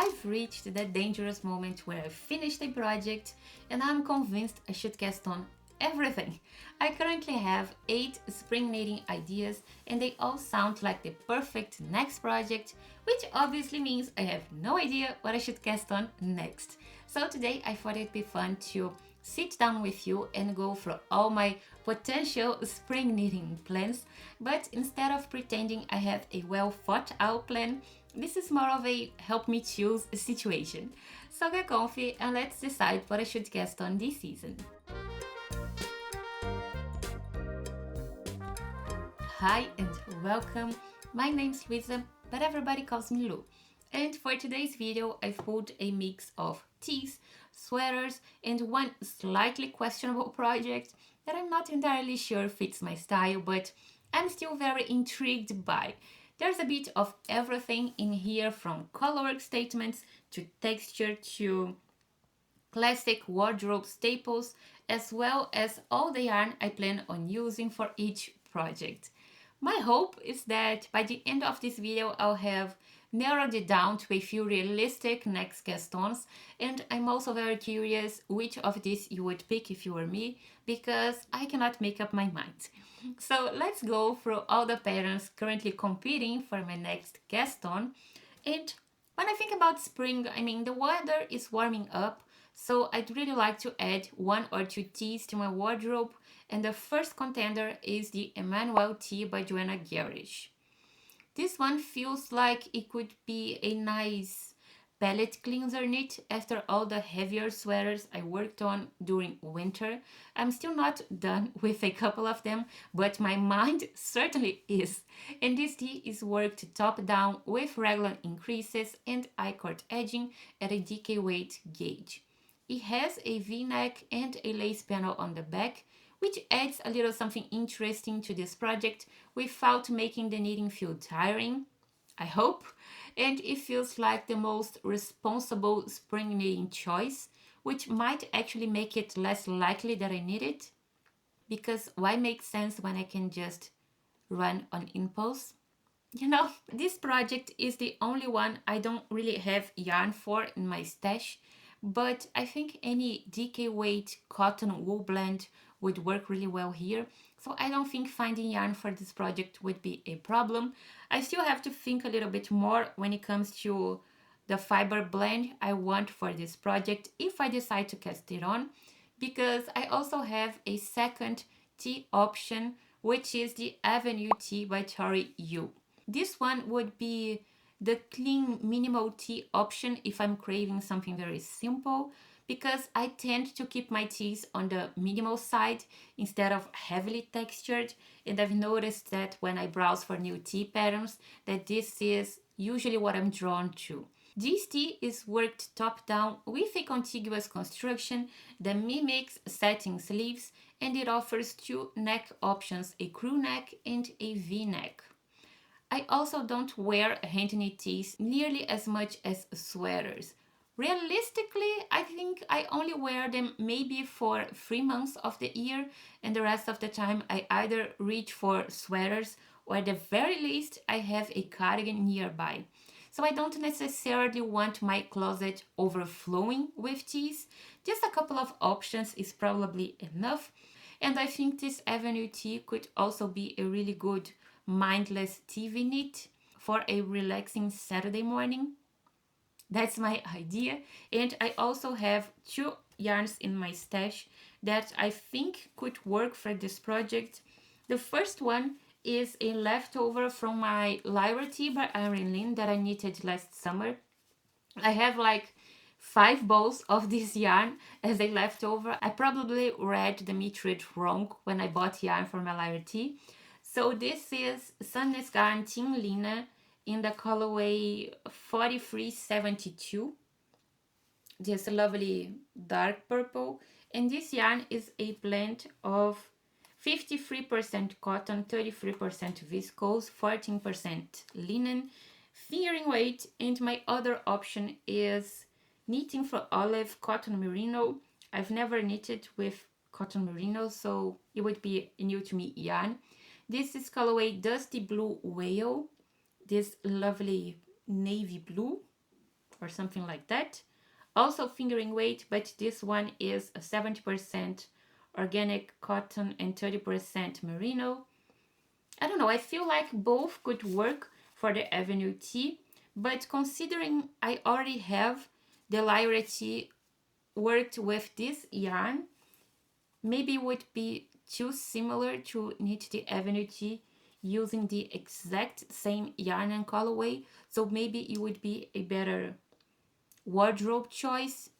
I've reached that dangerous moment where I finished a project and I'm convinced I should cast on everything. I currently have 8 spring knitting ideas and they all sound like the perfect next project, which obviously means I have no idea what I should cast on next. So today I thought it'd be fun to sit down with you and go through all my potential spring knitting plans, but instead of pretending I have a well thought out plan, this is more of a help me choose situation. So get comfy and let's decide what I should cast on this season. Hi and welcome. My name's Luisa, but everybody calls me Lu. And for today's video, I've pulled a mix of tees, sweaters, and one slightly questionable project that I'm not entirely sure fits my style, but I'm still very intrigued by. There's a bit of everything in here, from colorwork statements to texture to classic wardrobe staples, as well as all the yarn I plan on using for each project. My hope is that by the end of this video I'll have narrowed it down to a few realistic next cast-ons, and I'm also very curious which of these you would pick if you were me, because I cannot make up my mind. So let's go through all the patterns currently competing for my next cast-on. And when I think about spring, I mean the weather is warming up, so I'd really like to add 1 or 2 tees to my wardrobe, and the first contender is the Emmanuel Tee by Johanna. This one feels like it could be a nice palette cleanser knit after all the heavier sweaters I worked on during winter. I'm still not done with a couple of them, but my mind certainly is. And this tee is worked top down with raglan increases and I-cord edging at a DK weight gauge. It has a V-neck and a lace panel on the back, which adds a little something interesting to this project without making the knitting feel tiring, I hope, and it feels like the most responsible spring knitting choice, which might actually make it less likely that I need it, because why make sense when I can just run on impulse? You know, this project is the only one I don't really have yarn for in my stash, but I think any DK weight cotton wool blend would work really well here, so I don't think finding yarn for this project would be a problem. I still have to think a little bit more when it comes to the fiber blend I want for this project if I decide to cast it on, because I also have a second tee option, which is the Avenue Tee by Tori Yu. This one would be the clean minimal tee option if I'm craving something very simple, because I tend to keep my tees on the minimal side instead of heavily textured, and I've noticed that when I browse for new tee patterns that this is usually what I'm drawn to. This tee is worked top down with a contiguous construction that mimics satin sleeves, and it offers 2 neck options, a crew neck and a V-neck. I also don't wear hand knit tees nearly as much as sweaters. Realistically, I think I only wear them maybe for 3 months of the year, and the rest of the time I either reach for sweaters or at the very least I have a cardigan nearby. So I don't necessarily want my closet overflowing with tees. Just a couple of options is probably enough, and I think this Avenue Tee could also be a really good mindless TV knit for a relaxing Saturday morning. That's my idea, and I also have 2 yarns in my stash that I think could work for this project. The first one is a leftover from my Lyra Tee by Iron Lynn that I knitted last summer. I have like 5 balls of this yarn as a leftover. I probably read the meterage wrong when I bought yarn for my Lyra Tee. So this is Sunless Garn Team Lina in the colorway 4372. This lovely dark purple. And this yarn is a blend of 53% cotton, 33% viscose, 14% linen, fingering weight, and my other option is knitting for olive cotton merino. I've never knitted with cotton merino, so it would be a new to me yarn. This is colorway Dusty Blue Whale, this lovely navy blue. or something like that. Also fingering weight, but this one is a 70% organic cotton and 30% merino. I don't know, I feel like both could work for the Avenue Tee, but considering I already have the Lyra Tee worked with this yarn, maybe it would be too similar to knit the Avenue Tee using the exact same yarn and colorway, so maybe it would be a better wardrobe choice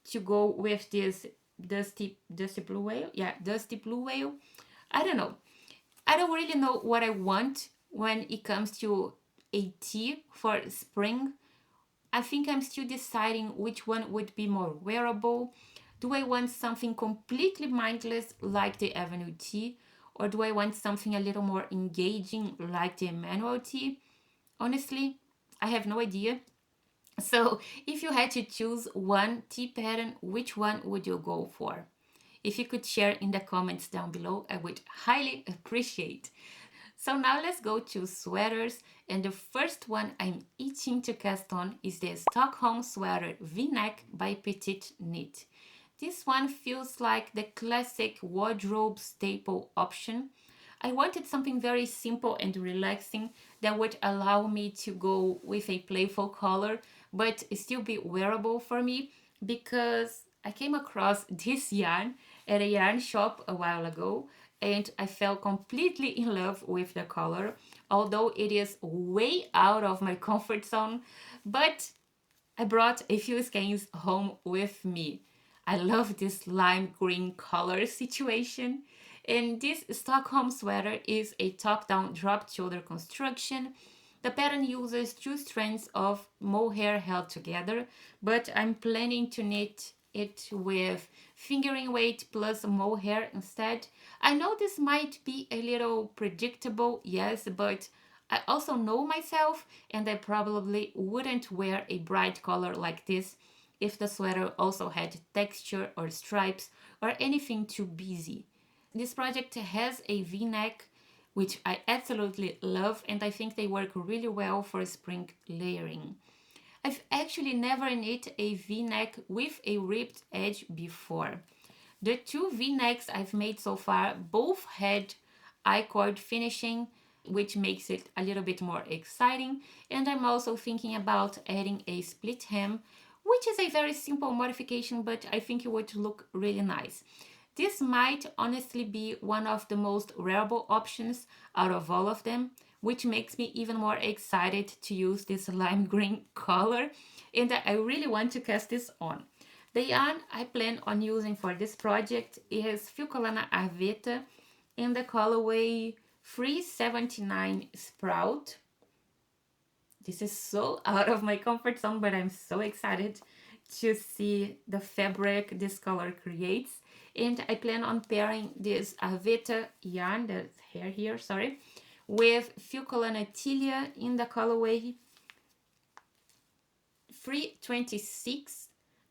to go with this dusty blue whale. Yeah, dusty blue whale. I don't know. I don't really know what I want when it comes to a tee for spring. I think I'm still deciding which one would be more wearable. Do I want something completely mindless like the Avenue Tee, or do I want something a little more engaging like the Emmanuel Tee? Honestly, I have no idea. So, if you had to choose one tee pattern, which one would you go for? If you could share in the comments down below, I would highly appreciate. So now let's go to sweaters, and the first one I'm itching to cast on is the Stockholm sweater V-neck by PetiteKnit. This one feels like the classic wardrobe staple option. I wanted something very simple and relaxing that would allow me to go with a playful color but still be wearable for me, because I came across this yarn at a yarn shop a while ago and I fell completely in love with the color, although it is way out of my comfort zone. But I brought a few skeins home with me. I love this lime green color situation. And this Stockholm sweater is a top-down drop shoulder construction. The pattern uses two strands of mohair held together, but I'm planning to knit it with fingering weight plus mohair instead. I know this might be a little predictable, yes, but I also know myself, and I probably wouldn't wear a bright color like this if the sweater also had texture or stripes or anything too busy. This project has a V-neck, which I absolutely love, and I think they work really well for spring layering. I've actually never knit a V-neck with a ripped edge before. The two V-necks I've made so far both had I-cord finishing, which makes it a little bit more exciting, and I'm also thinking about adding a split hem, which is a very simple modification, but I think it would look really nice. This might honestly be one of the most wearable options out of all of them, which makes me even more excited to use this lime green color, and I really want to cast this on. The yarn I plan on using for this project is Filcolana Aveta in the colorway 379 Sprout. This is so out of my comfort zone, but I'm so excited to see the fabric this color creates. And I plan on pairing this Aveta yarn, the hair here, sorry, with Filcolana Tilia in the colorway 326.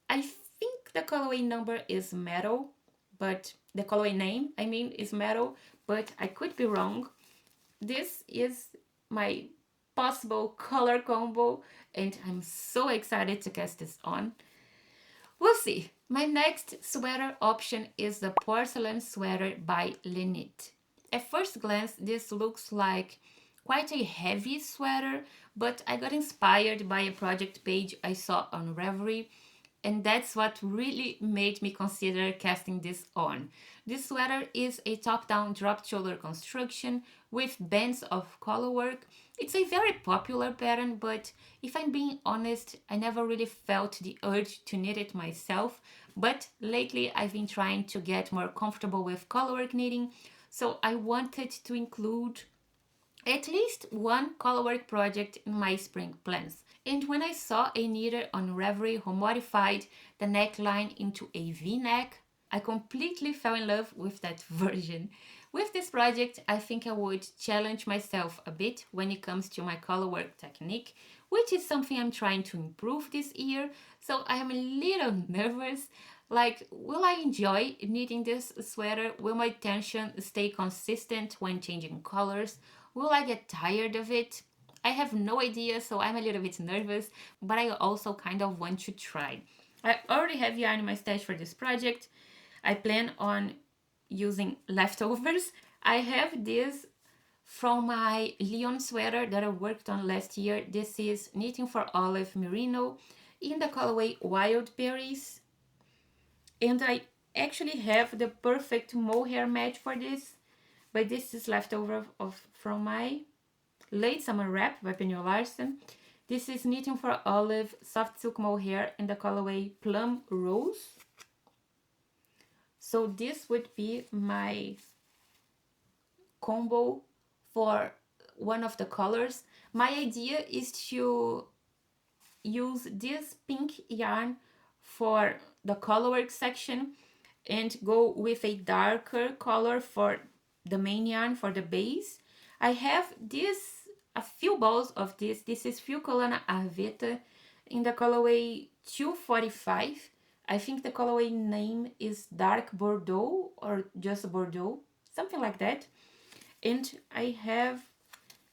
I think the colorway number is metal, but the colorway name, I mean, is metal, but I could be wrong. This is my possible color combo, and I'm so excited to cast this on. We'll see. My next sweater option is the Porcelain sweater by Knit. At first glance, this looks like quite a heavy sweater, but I got inspired by a project page I saw on Ravelry, and that's what really made me consider casting this on. This sweater is a top-down drop shoulder construction with bands of colorwork. It's a very popular pattern, but if I'm being honest, I never really felt the urge to knit it myself. But lately I've been trying to get more comfortable with colorwork knitting, so I wanted to include at least one colorwork project in my spring plans. And when I saw a knitter on Ravelry who modified the neckline into a V-neck, I completely fell in love with that version. With this project, I think I would challenge myself a bit when it comes to my colorwork technique, which is something I'm trying to improve this year, so I am a little nervous. Like, will I enjoy knitting this sweater? Will my tension stay consistent when changing colors? Will I get tired of it? I have no idea, so I'm a little bit nervous, but I also kind of want to try. I already have yarn in my stash for this project. I plan on using leftovers. I have this from my Lyon sweater that I worked on last year. This is Knitting for Olive Merino in the colorway Wild Berries. And I actually have the perfect mohair match for this, but this is leftover from my late summer wrap by Penny Larson. This is Knitting for Olive soft silk mohair in the colorway Plum Rose. So this would be my combo for one of the colors. My idea is to use this pink yarn for the Colorwork section and go with a darker color for the main yarn for the base. I have a few balls of this. This is Fiocolana Arveta in the colorway 245. I think the colorway name is Dark Bordeaux or just Bordeaux, something like that. And I have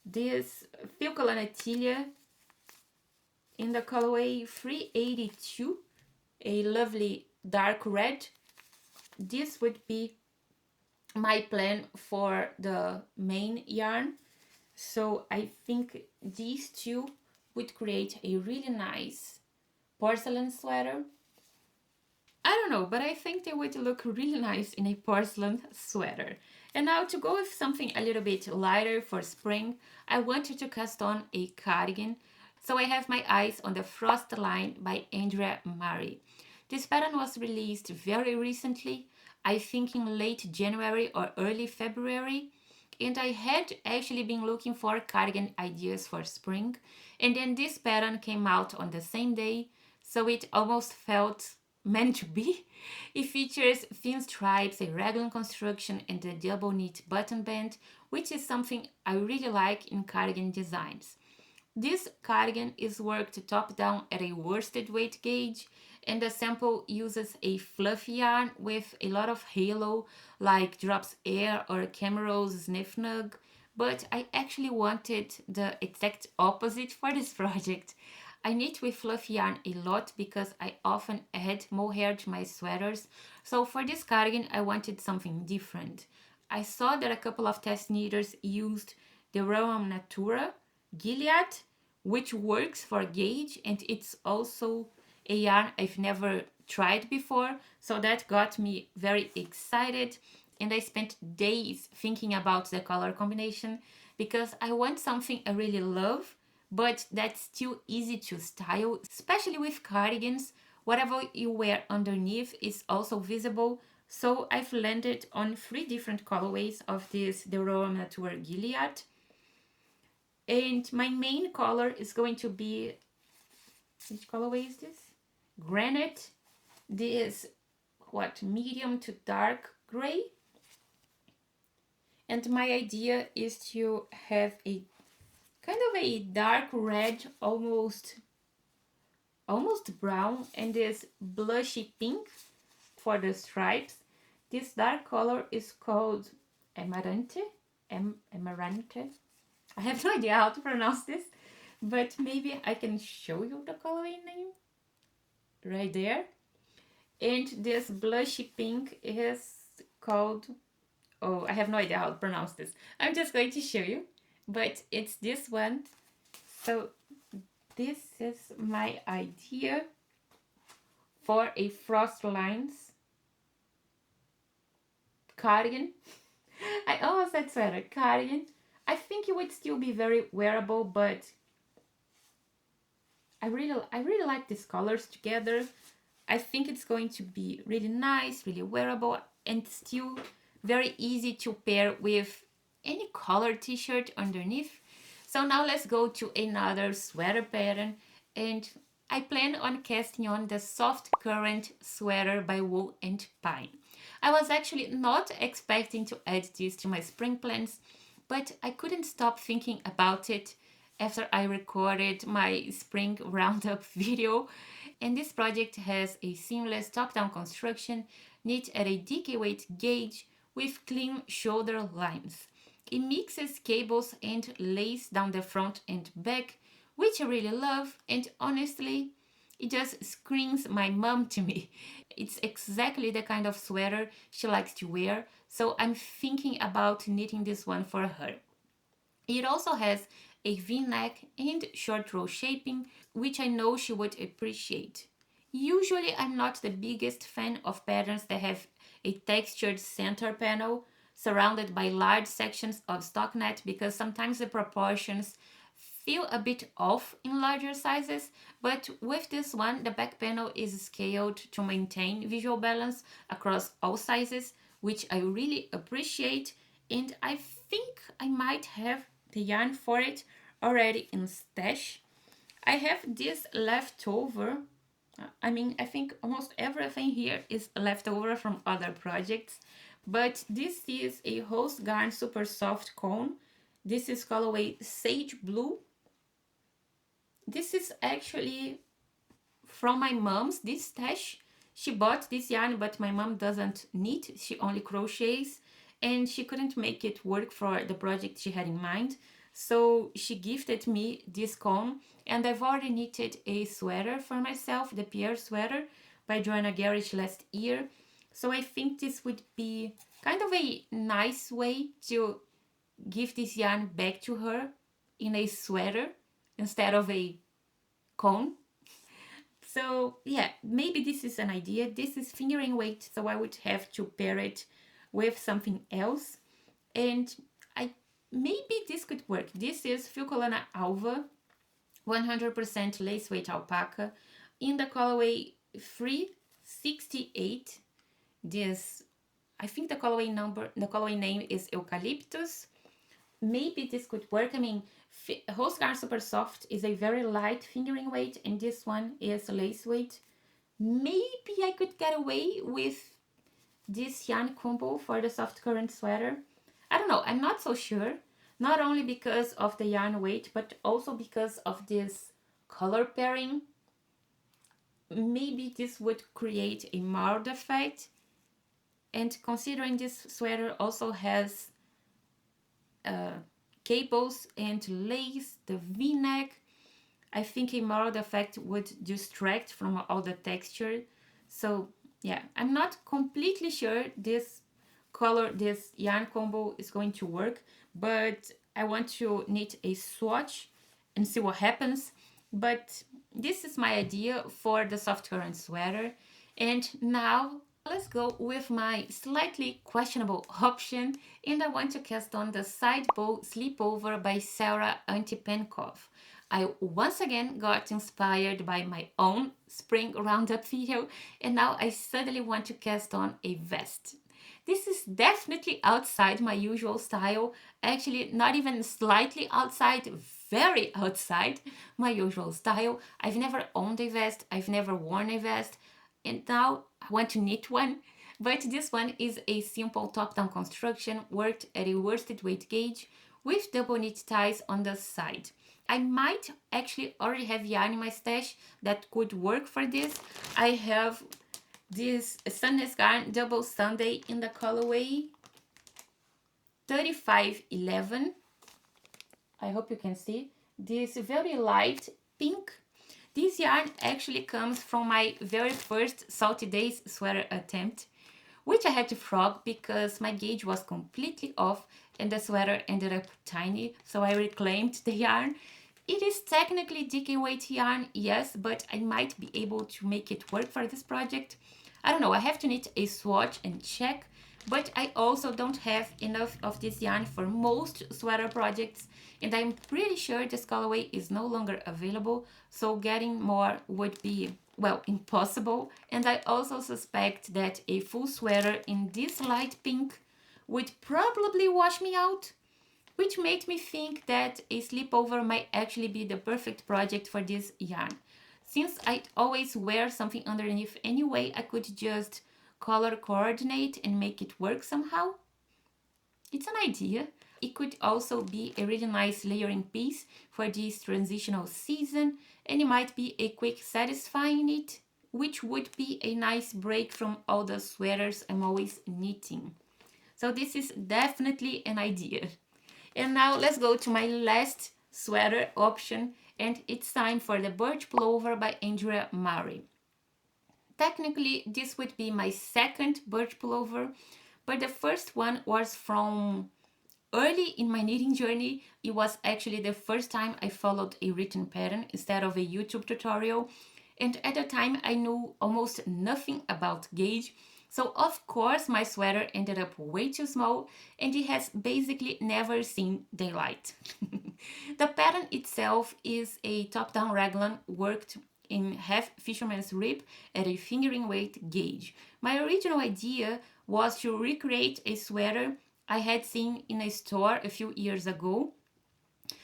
this Fiocolana Tilia in the colorway 382, a lovely dark red. This would be my plan for the main yarn. So I think these two would create a really nice porcelain sweater. I don't know, but I think they would look really nice in a porcelain sweater. And now to go with something a little bit lighter for spring, I wanted to cast on a cardigan. So I have my eyes on the Frost line by Andrea Mowry. This pattern was released very recently, I think in late January or early February. And I had actually been looking for cardigan ideas for spring. And then this pattern came out on the same day, so it almost felt meant to be. It features thin stripes, a raglan construction, and a double knit button band, which is something I really like in cardigan designs. This cardigan is worked top down at a worsted weight gauge, and the sample uses a fluffy yarn with a lot of halo like Drops Air or Camerose Sniff Nug, but I actually wanted the exact opposite for this project. I knit with fluffy yarn a lot because I often add mohair to my sweaters, so for this cardigan I wanted something different. I saw that a couple of test knitters used the Roam Natura Gilead, which works for gauge, and it's also a yarn I've never tried before, so that got me very excited, and I spent days thinking about the color combination because I want something I really love but that's still easy to style, especially with cardigans. Whatever you wear underneath is also visible, so I've landed on 3 different colorways of this the Roam Natura Gilead. And my main color is going to be, which colorway is this? Granite. This, medium to dark gray. And my idea is to have a kind of a dark red, almost brown, and this blushy pink for the stripes. This dark color is called Amarante. Amarante. I have no idea how to pronounce this, but maybe I can show you the colorway name right there. And this blushy pink is called, oh, I have no idea how to pronounce this. I'm just going to show you, but it's this one. So this is my idea for a Frost Lines cardigan. I almost said sweater, cardigan. I think it would still be very wearable, but I really like these colors together. I think it's going to be really nice, really wearable, and still very easy to pair with any color t-shirt underneath. So now let's go to another sweater pattern, and I plan on casting on the Soft Current sweater by Wool and Pine. I was actually not expecting to add this to my spring plans, but I couldn't stop thinking about it after I recorded my spring roundup video. And this project has a seamless top-down construction knit at a DK weight gauge with clean shoulder lines. It mixes cables and lace down the front and back, which I really love, and honestly, it just screams my mom to me. It's exactly the kind of sweater she likes to wear, so I'm thinking about knitting this one for her. It also has a V-neck and short row shaping, which I know she would appreciate. Usually I'm not the biggest fan of patterns that have a textured center panel surrounded by large sections of stockinette because sometimes the proportions feel a bit off in larger sizes, but with this one the back panel is scaled to maintain visual balance across all sizes, which I really appreciate, and I think I might have the yarn for it already in stash. I have this leftover. I think almost everything here is leftover from other projects, but this is a Host Garn Super Soft Cone. This is colorway Sage Blue. This is actually from my mom's, this stash. She bought this yarn, but my mom doesn't knit, she only crochets, and she couldn't make it work for the project she had in mind. So she gifted me this cone, and I've already knitted a sweater for myself, the Pierre sweater by Johanna last year. So I think this would be kind of a nice way to give this yarn back to her in a sweater instead of a cone. So yeah, maybe this is an idea. This is fingering weight, so I would have to pair it with something else. And I maybe this could work. This is Filcolana Alva, 100% lace weight alpaca in the colorway 368. This, I think the colorway name is Eucalyptus. Maybe this could work. I mean, Host Garn Super Soft is a very light fingering weight, and this one is lace weight. Maybe I could get away with this yarn combo for the soft current sweater. I don't know, I'm not so sure. Not only because of the yarn weight, but also because of this color pairing. Maybe this would create a mild effect. And considering this sweater also has cables and lace, the V-neck, I think a mild effect would distract from all the texture. So yeah, I'm not completely sure this yarn combo is going to work, but I want to knit a swatch and see what happens. But this is my idea for the soft current sweater. And now let's go with my slightly questionable option, and I want to cast on the side Bow Slipover by Sarah Antipenkov. I once again got inspired by my own spring roundup video, and now I suddenly want to cast on a vest. This is definitely outside my usual style, actually not even slightly outside, very outside my usual style. I've never owned a vest, I've never worn a vest, and now I want to knit one. But this one is a simple top-down construction worked at a worsted weight gauge with double knit ties on the side. I might actually already have yarn in my stash that could work for this. I have this Sunless Garn Double Sunday in the colorway 3511. I hope you can see. This very light pink. This yarn actually comes from my very first Salty Days sweater attempt, which I had to frog because my gauge was completely off and the sweater ended up tiny, so I reclaimed the yarn. It is technically DK weight yarn, yes, but I might be able to make it work for this project. I don't know, I have to knit a swatch and check, but I also don't have enough of this yarn for most sweater projects, and I'm pretty sure this colorway is no longer available, so getting more would be, well, impossible. And I also suspect that a full sweater in this light pink would probably wash me out, which made me think that a slipover might actually be the perfect project for this yarn. Since I always wear something underneath anyway, I could just color coordinate and make it work somehow. It's an idea. It could also be a really nice layering piece for this transitional season, and it might be a quick satisfying knit, which would be a nice break from all the sweaters I'm always knitting. So this is definitely an idea. And now let's go to my last sweater option, and it's time for the Birch Pullover by Andrea Mowry. Technically, this would be my second Birch Pullover, but the first one was from early in my knitting journey. It was actually the first time I followed a written pattern instead of a YouTube tutorial, and at the time I knew almost nothing about gauge, so of course my sweater ended up way too small and it has basically never seen daylight. The pattern itself is a top-down raglan worked in half fisherman's rib at a fingering weight gauge. My original idea was to recreate a sweater I had seen in a store a few years ago.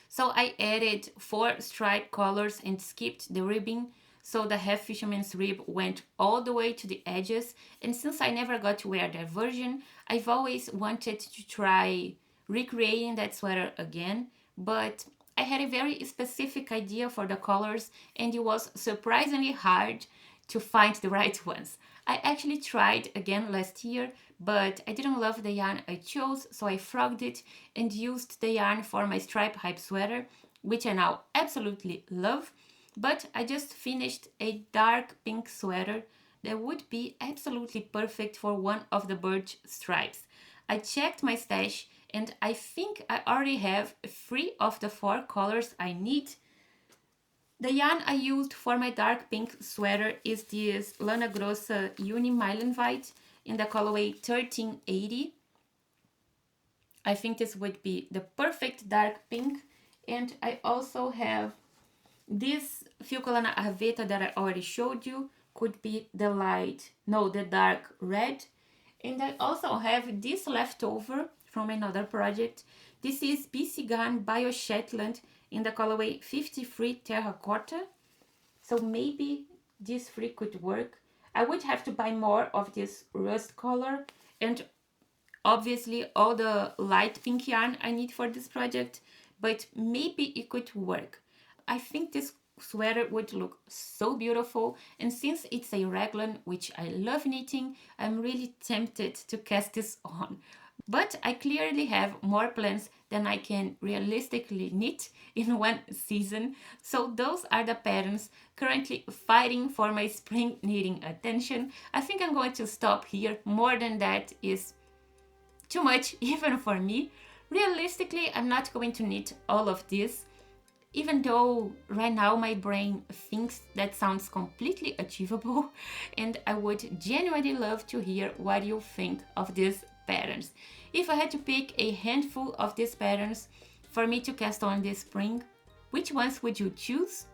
So I added 4 stripe colors and skipped the ribbing, so the half fisherman's rib went all the way to the edges. And since I never got to wear that version, I've always wanted to try recreating that sweater again, but I had a very specific idea for the colors and it was surprisingly hard to find the right ones. I actually tried again last year, but I didn't love the yarn I chose, so I frogged it and used the yarn for my stripe hype sweater, which I now absolutely love. But I just finished a dark pink sweater that would be absolutely perfect for one of the birch stripes. I checked my stash and I think I already have 3 of the 4 colors I need. The yarn I used for my dark pink sweater is this Lana Grossa Uni Meilenweit in the colorway 1380. I think this would be the perfect dark pink. And I also have this Filcolana Aveta that I already showed you, could be the dark red. And I also have this leftover from another project. This is BC Garn Bio Shetland in the colorway 53 Terracotta. So maybe these 3 could work. I would have to buy more of this rust color and obviously all the light pink yarn I need for this project, but maybe it could work. I think this sweater would look so beautiful, and since it's a raglan, which I love knitting, I'm really tempted to cast this on. But I clearly have more plans than I can realistically knit in one season, so those are the patterns currently fighting for my spring knitting attention. I think I'm going to stop here. More than that is too much even for me. Realistically, I'm not going to knit all of this, even though right now my brain thinks that sounds completely achievable, and I would genuinely love to hear what you think of these patterns. If I had to pick a handful of these patterns for me to cast on this spring, which ones would you choose?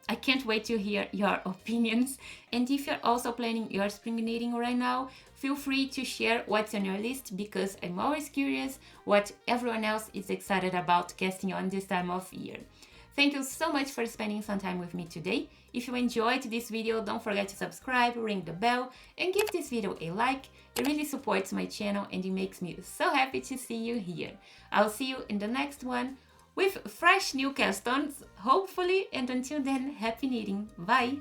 I can't wait to hear your opinions, and if you're also planning your spring knitting right now, feel free to share what's on your list, because I'm always curious what everyone else is excited about casting on this time of year. Thank you so much for spending some time with me today. If you enjoyed this video, don't forget to subscribe, ring the bell, and give this video a like. It really supports my channel and it makes me so happy to see you here. I'll see you in the next one with fresh new cast-ons, hopefully, and until then, happy knitting. Bye!